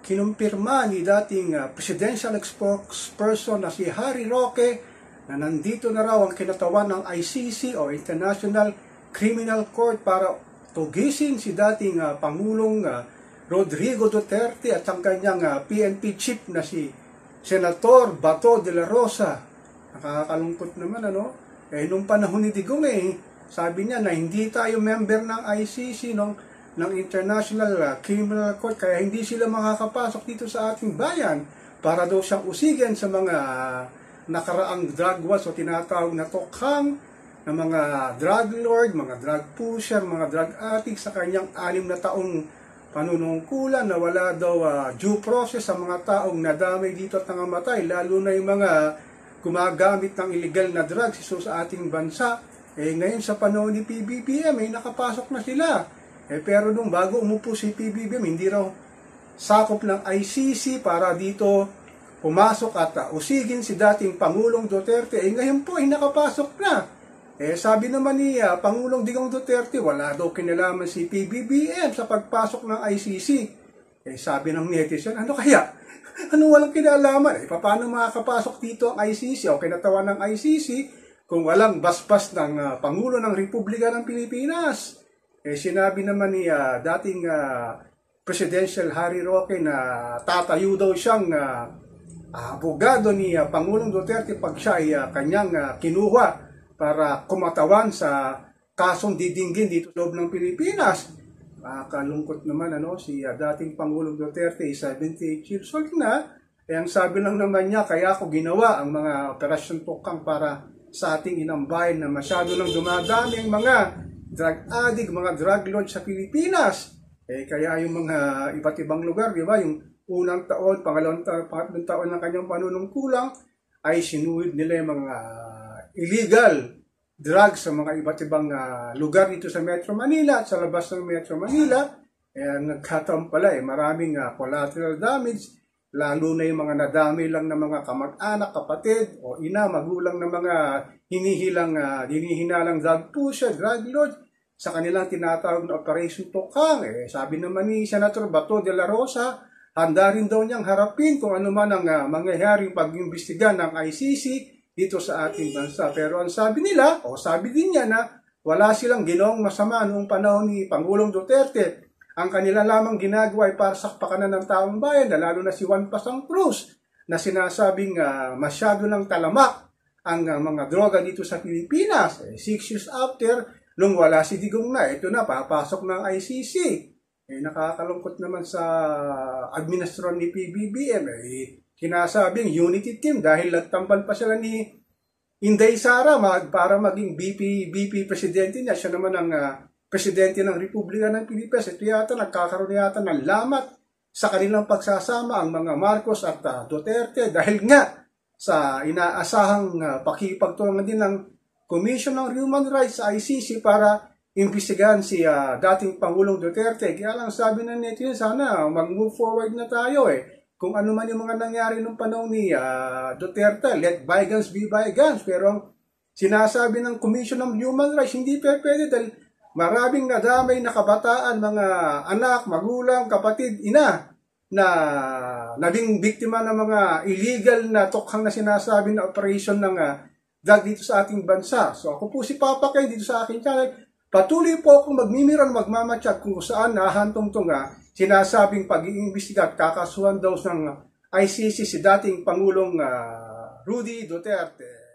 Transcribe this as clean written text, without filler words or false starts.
kinumpirma ni dating presidential spokesperson na si Harry Roque na nandito na raw ang kinatawan ng ICC o International Criminal Court para tugisin si dating Pangulong Rodrigo Duterte at ang kanyang PNP chief na si Senator Bato de la Rosa. Nakakalungkot naman nung panahon ni Digong sabi niya na hindi tayo member ng ICC ng International Criminal Court kaya hindi sila makakapasok dito sa ating bayan para daw siyang usigin sa mga nakaraang drug wars o tinatawag na tokhang na mga drug lord, mga drug pusher, mga drug addict sa kanyang 6 na taong panunungkulan na wala daw due process sa mga taong nadamay dito at nangamatay, lalo na yung mga gumagamit ng illegal na drugs sa ating bansa. Ngayon sa panahon ni PBBM, nakapasok na sila. Pero nung bago umupo si PBBM, hindi raw sakop ng ICC para dito pumasok at usigin si dating Pangulong Duterte. Ngayon po, nakapasok na. Sabi naman ni Pangulong Digong Duterte, wala daw kinalaman si PBBM sa pagpasok ng ICC. Sabi ng netizen, ano kaya? Ano walang kinalaman? Paano makakapasok dito ang ICC o kinatawan ng ICC kung walang basbas ng Pangulo ng Republika ng Pilipinas? Sinabi naman ni dating Presidential Harry Roque na tatayo daw siyang abogado ni Pangulong Duterte pag siya ay kanyang kinuha para kumatawan sa kasong didinggin dito sa loob ng Pilipinas. Kalungkot naman si dating Pangulong Duterte, 78 years old na. Ang sabi lang naman niya, kaya ako ginawa ang mga operasyon tukang para sa ating inambayan na masyado nang dumadami ang mga drug addict, mga drug lord sa Pilipinas. Kaya yung mga iba't ibang lugar, di ba, yung unang taon, pangalawang taon ng kanyang panunungkulang ay sinuwid nila yung mga illegal drugs sa mga iba't ibang lugar dito sa Metro Manila at sa labas ng Metro Manila. Nagkataon pala maraming collateral damage, lalo na yung mga nadami lang ng mga kamag-anak, kapatid o ina, magulang ng mga hinihinalang drug pusher, drug lord sa kanilang tinatawag na Operation Tokang. Sabi naman ni Senator Bato de la Rosa, handa rin daw niyang harapin kung ano man ang mangyayaring pag-imbestiga ng ICC dito sa ating bansa. Pero ang sabi nila, o sabi din niya na wala silang ginawang masama noong panahon ni Pangulong Duterte. Ang kanila lamang ginagawa ay para sakpakan na ng taong bayan, na lalo na si Juan Pasang Cruz, na sinasabing masyado ng talamak ang mga droga dito sa Pilipinas. 6 years after, nung wala si Digong na, ito na, papasok ng ICC. Nakakalungkot naman sa administrasyon ni PBBM. Sinasabing unity team dahil nagtampan pa sila ni Inday Sara para maging BP presidente niya. Siya naman ang presidente ng Republika ng Pilipinas. Ito yata nagkakaroon yata ng lamat sa kanilang pagsasama ang mga Marcos at Duterte dahil nga sa inaasahang pakipagtulungan din ng Commission on Human Rights sa ICC para imbestigahan si dating Pangulong Duterte. Kaya lang sabi ng netizen, sana mag-move forward na tayo kung ano man yung mga nangyari nung panahon ni Duterte, let bygones be bygones. Pero ang sinasabi ng Commission on Human Rights, hindi pwede dahil maraming nadamay na kabataan, mga anak, magulang, kapatid, ina, na naging biktima ng mga illegal na tokhang na sinasabi na operation ng drug dito sa ating bansa. So ako po si Papa Ken dito sa aking channel. Patuloy po akong magmimiran, magmamatsyag kung saan nahantong sinasabing pag-iimbestiga at kakasuhan daw ng ICC si dating Pangulong Rudy Duterte.